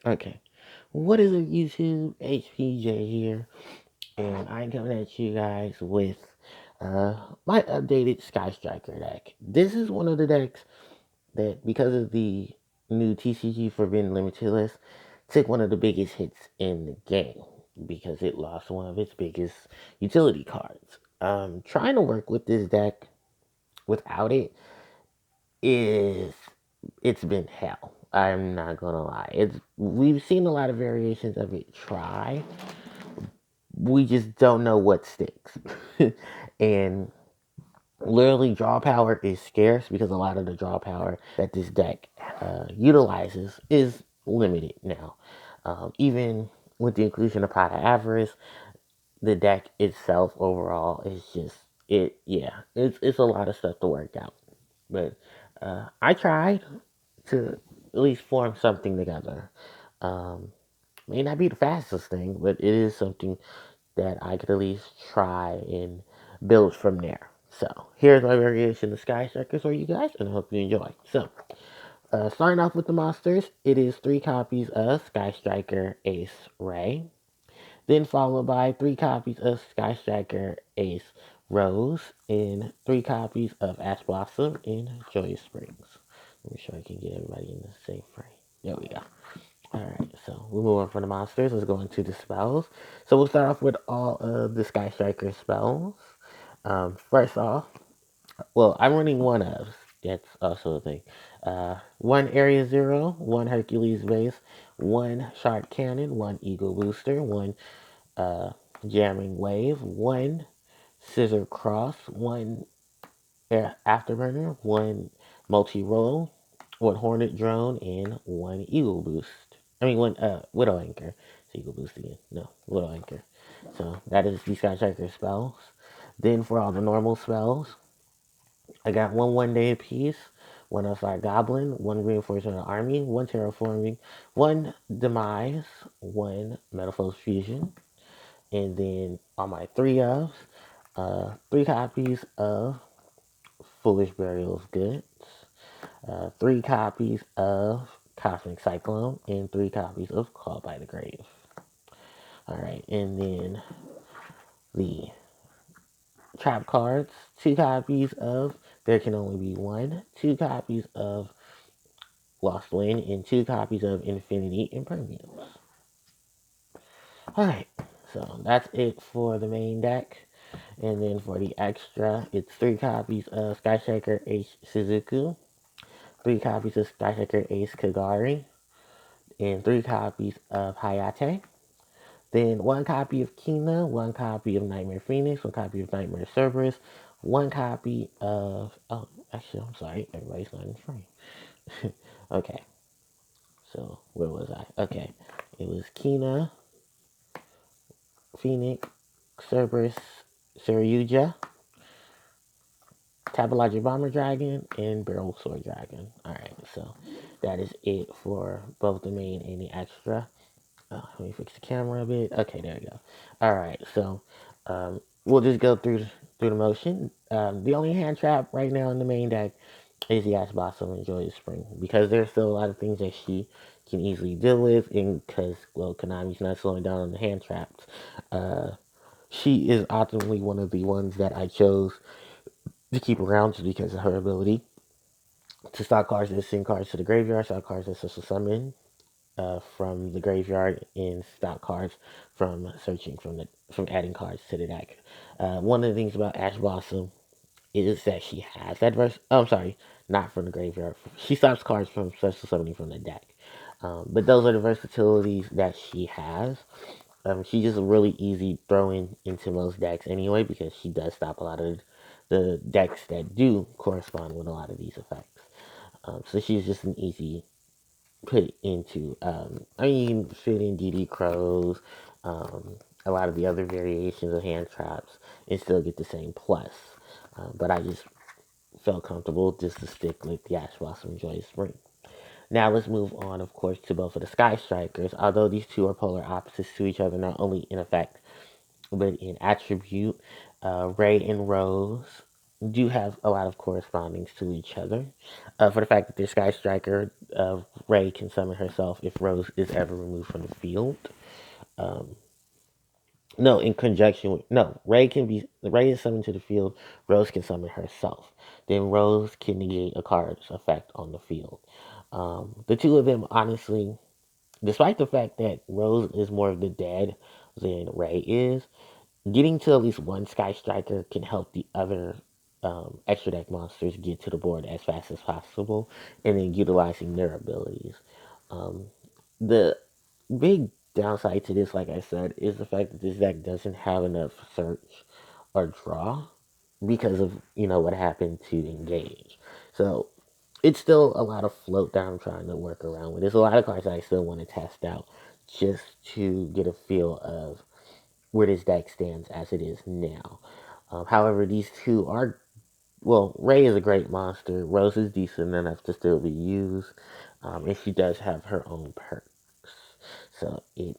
Okay. What is up, YouTube? HPJ here, and I'm coming at you guys with my updated Sky Striker deck. This is one of the decks that, because of the new TCG Forbidden Limited list, took one of the biggest hits in the game because it lost one of its biggest utility cards. Trying to work with this deck without it is it's been hell. I'm not gonna lie. We've seen a lot of variations of it try. We just don't know what sticks. And literally draw power is scarce because a lot of the draw power that this deck utilizes is limited now. Even with the inclusion of Pot of Avarice, the deck itself overall is just it's a lot of stuff to work out. But I tried to at least form something together. Um, may not be the fastest thing, but it is something that I could at least try and build from there. So here's my variation of Sky Strikers for you guys, and I hope you enjoy. So starting off with the monsters, it is 3 copies of Sky Striker Ace Ray, then followed by 3 copies of Sky Striker Ace Rose, and 3 copies of Ash Blossom in Joyous Springs. Let me sure I can get everybody in the same frame. There we go. Alright, so we'll move on from the monsters. Let's go into the spells. So we'll start off with all of the Sky Striker spells. First off, well, I'm running one of. That's also a thing. One Area Zero, one Hercules base, one Shark Cannon, one Eagle Booster, one uh, Jamming Wave, one Scissor Cross, one Afterburner, one Multi Roll, one Hornet Drone, and one Eagle Boost. I mean, one Widow Anchor. It's Eagle Boost again. No, Widow Anchor. So that is the Sky Striker spells. Then for all the normal spells, I got one day apiece, one outside goblin, one reinforcement of army, one terraforming, one demise, one metalfoes fusion, and then on my 3 ofs, 3 copies of foolish burial of goods, 3 copies of cosmic cyclone, and 3 copies of call by the grave. All right, and then the trap cards, 2 copies of there can only be one, 2 copies of Lost Wind, and 2 copies of Infinity Impermeables. Alright, so that's it for the main deck. And then for the extra, it's 3 copies of Sky Striker Ace Suzuku, 3 copies of Sky Striker Ace Kagari, and 3 copies of Hayate. Then 1 copy of Kina, 1 copy of Nightmare Phoenix, 1 copy of Nightmare Cerberus, 1 copy of actually I'm sorry, everybody's not in frame. Okay, so where was I? Okay, it was Kina, Phoenix, Cerberus, Saryuja, Tabologic Bomber Dragon, and Barrel Sword Dragon. Alright, so that is it for both the main and the extra. Let me fix the camera a bit. Okay, there we go. Alright, so we'll just go through the motion. The only hand trap right now in the main deck is the Ash Blossom and Joyous Spring, because there's still a lot of things that she can easily deal with, and because, well, Konami's not slowing down on the hand traps. She is ultimately one of the ones that I chose to keep around just because of her ability to stock cards that send cards to the graveyard, stock cards that social summon from the graveyard, and stock cards from searching from adding cards to the deck. One of the things about Ash Blossom is that she has that verse. Oh, I'm sorry, not from the graveyard. She stops cards from special summoning from the deck. But those are the versatilities that she has. She's just really easy throwing into most decks anyway, because she does stop a lot of the decks that do correspond with a lot of these effects. So she's just an easy put into. I mean, you can fit in DD Crows, a lot of the other variations of hand traps, and still get the same plus. But I just felt comfortable just to stick with the Ash Blossom Joy Spring. Now let's move on, of course, to both of the Sky Strikers. Although these two are polar opposites to each other, not only in effect but in attribute, Ray and Rose do have a lot of correspondings to each other. For the fact that their Sky Striker, Ray can summon herself if Rose is ever removed from the field. Um, no, in conjunction with no, Ray is summoned to the field. Rose can summon herself. Then Rose can negate a card's effect on the field. The two of them, honestly, despite the fact that Rose is more of the dad than Ray is, getting to at least one Sky Striker can help the other extra deck monsters get to the board as fast as possible, and then utilizing their abilities. Um, the big downside to this, like I said, is the fact that this deck doesn't have enough search or draw because of what happened to engage. So it's still a lot of float that I'm trying to work around with. There's a lot of cards that I still want to test out just to get a feel of where this deck stands as it is now. However, these two are well. Ray is a great monster. Rose is decent enough to still be used, and she does have her own perks. So it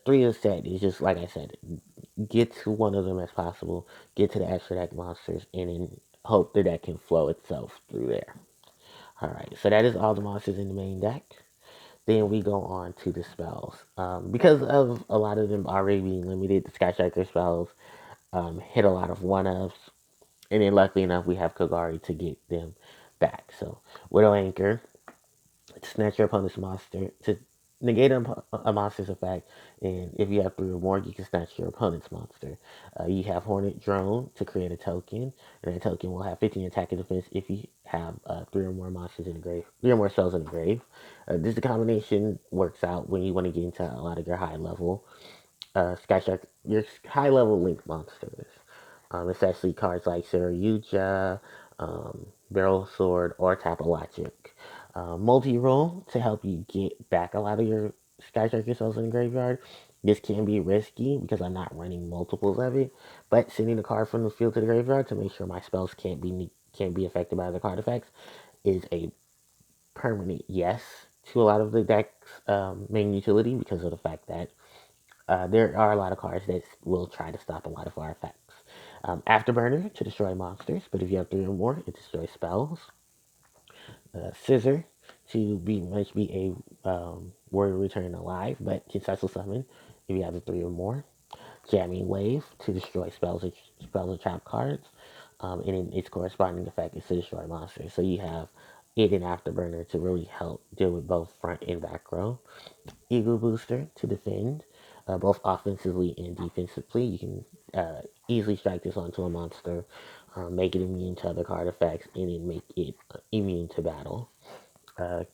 three of the set is just like I said, get to one of them as possible, get to the extra deck monsters, and then hope the deck can flow itself through there. Alright, so that is all the monsters in the main deck. Then we go on to the spells. Because of a lot of them already being limited, the Sky Striker spells hit a lot of one-ups, and then luckily enough, we have Kagari to get them back. So, Widow Anchor, to snatch your opponent's monster, to negate a monster's effect, and if you have three or more, you can snatch your opponent's monster. You have Hornet Drone to create a token, and that token will have 15 attack and defense if you have three or more monsters in the grave, three or more spells in the grave. This combination works out when you want to get into a lot of your high level Sky Shark, your high level Link monsters. Especially cards like Saryuja, Barrel Sword, or Tapalogic. Multi roll to help you get back a lot of your Sky Shark yourselves in the graveyard. This can be risky because I'm not running multiples of it, but sending the card from the field to the graveyard to make sure my spells can't be affected by the card effects is a permanent yes to a lot of the deck's main utility because of the fact that there are a lot of cards that will try to stop a lot of our effects. Afterburner to destroy monsters, but if you have three or more, it destroys spells. Scissor to be must be a warrior returning alive, but can special summon if you have the three or more. Jamming Wave to destroy spells or trap cards, and in its corresponding effect is to destroy monsters. So you have it and Afterburner to really help deal with both front and back row. Eagle Booster to defend, both offensively and defensively. You can easily strike this onto a monster, make it immune to other card effects, and then make it immune to battle.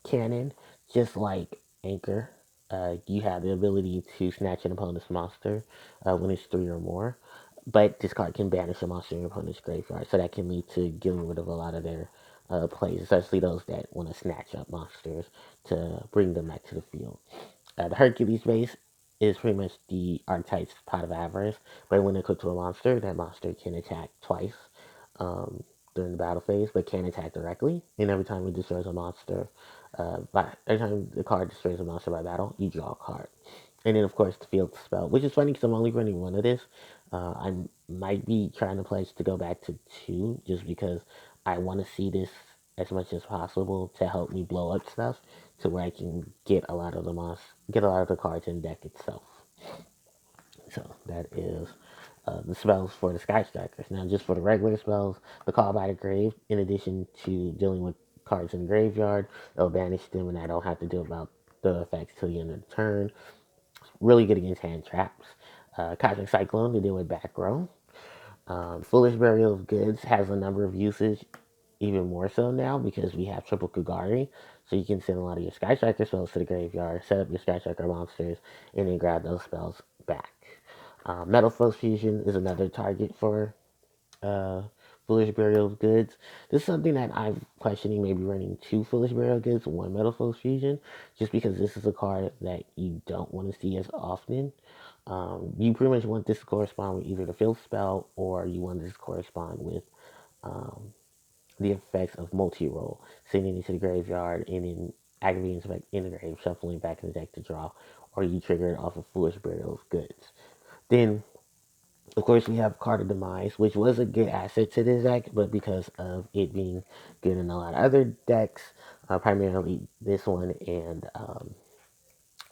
Cannon, just like Anchor, you have the ability to snatch an opponent's monster when it's three or more. But this card can banish a monster in your opponent's graveyard, so that can lead to getting rid of a lot of their plays, especially those that want to snatch up monsters to bring them back to the field. The Hercules base is pretty much the archetype's pot of avarice, but when equipped to a monster, that monster can attack twice during the battle phase, but can't attack directly. And every time it destroys a monster, every time the card destroys a monster by battle, you draw a card. And then, of course, the field spell, which is funny because I'm only running one of this. I might be trying to pledge to go back to two just because I want to see this as much as possible to help me blow up stuff to where I can get a lot of the cards in deck itself. So that is the spells for the Sky Strikers. Now, just for the regular spells, the Call by the Grave, in addition to dealing with cards in the graveyard, it'll banish them, and I don't have to deal about the effects till the end of the turn. Really good against hand traps. Cosmic Cyclone to deal with back row. Foolish Burial of Goods has a number of uses, even more so now because we have triple Kugari. So you can send a lot of your Sky Striker spells to the graveyard, set up your Sky Striker monsters, and then grab those spells back. Metal Force Fusion is another target for uh, Foolish Burial of Goods. This is something that I'm questioning maybe running two Foolish Burial of Goods, one Metal Force Fusion, just because this is a card that you don't want to see as often. You pretty much want this to correspond with either the field spell or you want this to correspond with um, the effects of multi-roll, sending it to the graveyard and then activating it back in the grave, shuffling back in the deck to draw, or you trigger it off of Foolish Burial of Goods. Then Of course, we have Card of Demise, which was a good asset to this deck, but because of it being good in a lot of other decks, primarily this one and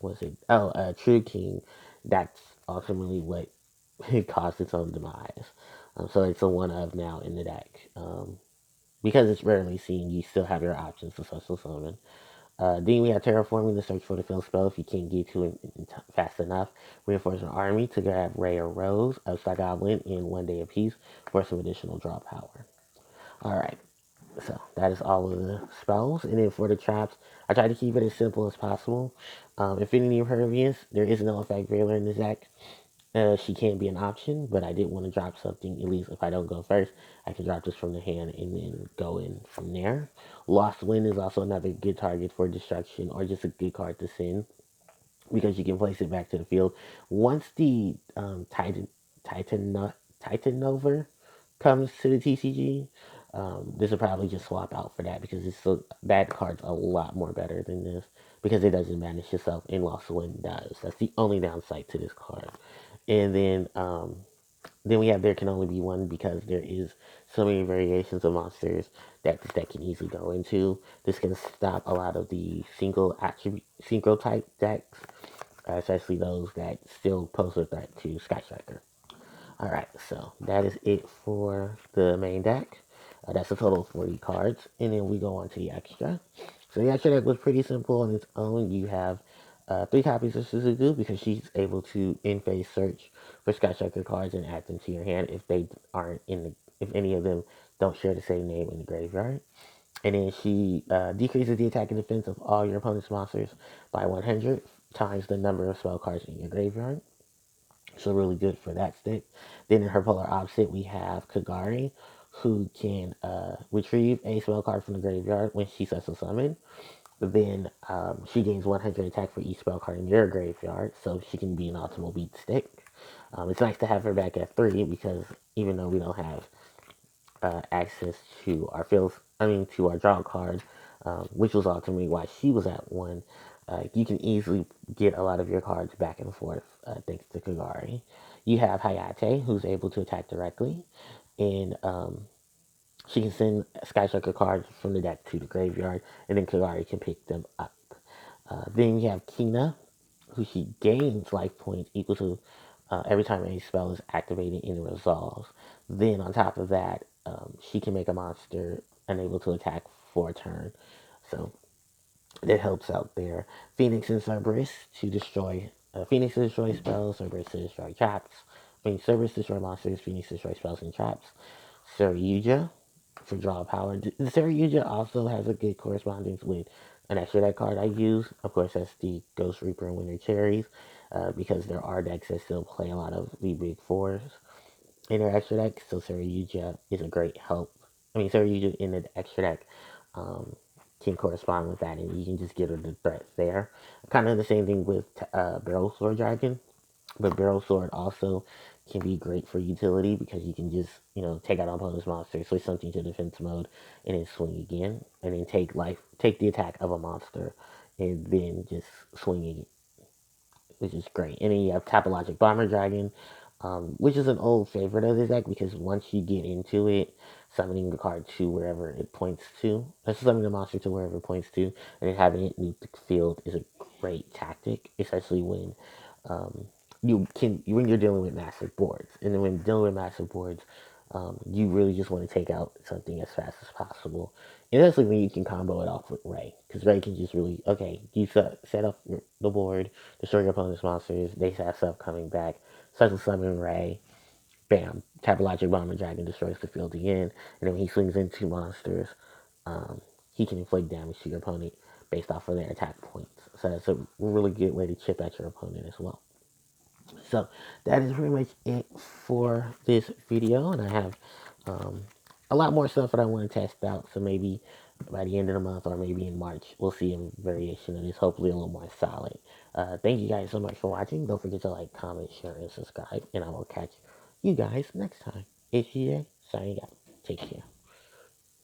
was it? Oh, True King. That's ultimately what it caused its own demise. So it's a one of now in the deck. Because it's rarely seen, you still have your options to special summon. Then we have Terraforming, the search for the field spell if you can't get to it fast enough. Reinforce an army to grab Ray or Rose, Star Goblin in 1 day apiece for some additional draw power. Alright, so that is all of the spells. And then for the traps, I try to keep it as simple as possible. Infinity of Herbians, there is no effect Veiler in this deck. She can be an option, but I did want to drop something. At least if I don't go first, I can drop this from the hand and then go in from there. Lost Wind is also another good target for destruction or just a good card to send because you can place it back to the field. Once the Titan Titanover comes to the TCG, this will probably just swap out for that because that card's a lot more better than this because it doesn't banish yourself and Lost Wind does. That's the only downside to this card. And then we have There Can Only Be One because there is so many variations of monsters that this deck can easily go into. This can stop a lot of the synchro type decks, especially those that still pose a threat to Sky Striker. Alright, so that is it for the main deck. That's a total of 40 cards. And then we go on to the extra. So the extra deck was pretty simple on its own. You have 3 copies of Suzuku because she's able to in-phase search for Sky Striker cards and add them to your hand if they aren't in the if any of them don't share the same name in the graveyard. And then she decreases the attack and defense of all your opponent's monsters by 100 times the number of spell cards in your graveyard. So really good for that stick. Then in her polar opposite, we have Kagari, who can retrieve a spell card from the graveyard when she sets a summon. Then she gains 100 attack for each spell card in your graveyard, so she can be an optimal beat stick. It's nice to have her back at 3 because even though we don't have access to our to our draw card, which was ultimately why she was at 1, you can easily get a lot of your cards back and forth thanks to Kagari. You have Hayate, who's able to attack directly, and she can send Sky Striker cards from the deck to the graveyard, and then Kagari can pick them up. Then you have Kina, who she gains life points equal to every time a spell is activated and resolves. Then on top of that, she can make a monster unable to attack for a turn. So that helps out there. Phoenix and Cerberus to destroy Phoenix to destroy spells, Cerberus to destroy traps. Cerberus to destroy monsters, Phoenix to destroy spells and traps. Saryuja for draw power. The Saryuja also has a good correspondence with an extra deck card I use. Of course, that's the Ghost Reaper and Winter Cherries, because there are decks that still play a lot of the big fours in their extra deck. So Saryuja is a great help. Saryuja in the extra deck can correspond with that, and you can just get rid of the threats there. Kind of the same thing with Barrel Sword Dragon. But Barrel Sword also can be great for utility because you can just, take out opponent's monster, switch something to defense mode, and then swing again. And then take the attack of a monster, and then just swing it, which is great. And then you have Topologic Bomber Dragon, which is an old favorite of this deck because once you get into it, summoning the card to wherever it points to, summoning the monster to wherever it points to, and then having it nuke the field is a great tactic, especially um, when you're dealing with massive boards. And then when dealing with massive boards, you really just want to take out something as fast as possible. And that's when you can combo it off with Ray. Because Ray can just really, okay, you set up the board, destroy your opponent's monsters, they have stuff coming back, special summon Ray, bam, Topologic Bomber Dragon destroys the field again, and then when he swings into monsters, he can inflict damage to your opponent based off of their attack points. So that's a really good way to chip at your opponent as well. So that is pretty much it for this video, and I have a lot more stuff that I want to test out. So maybe by the end of the month or maybe in March, we'll see a variation of this, hopefully a little more solid. Thank you guys so much for watching. Don't forget to like, comment, share, and subscribe, and I will catch you guys next time. It's CJ signing out. Take care.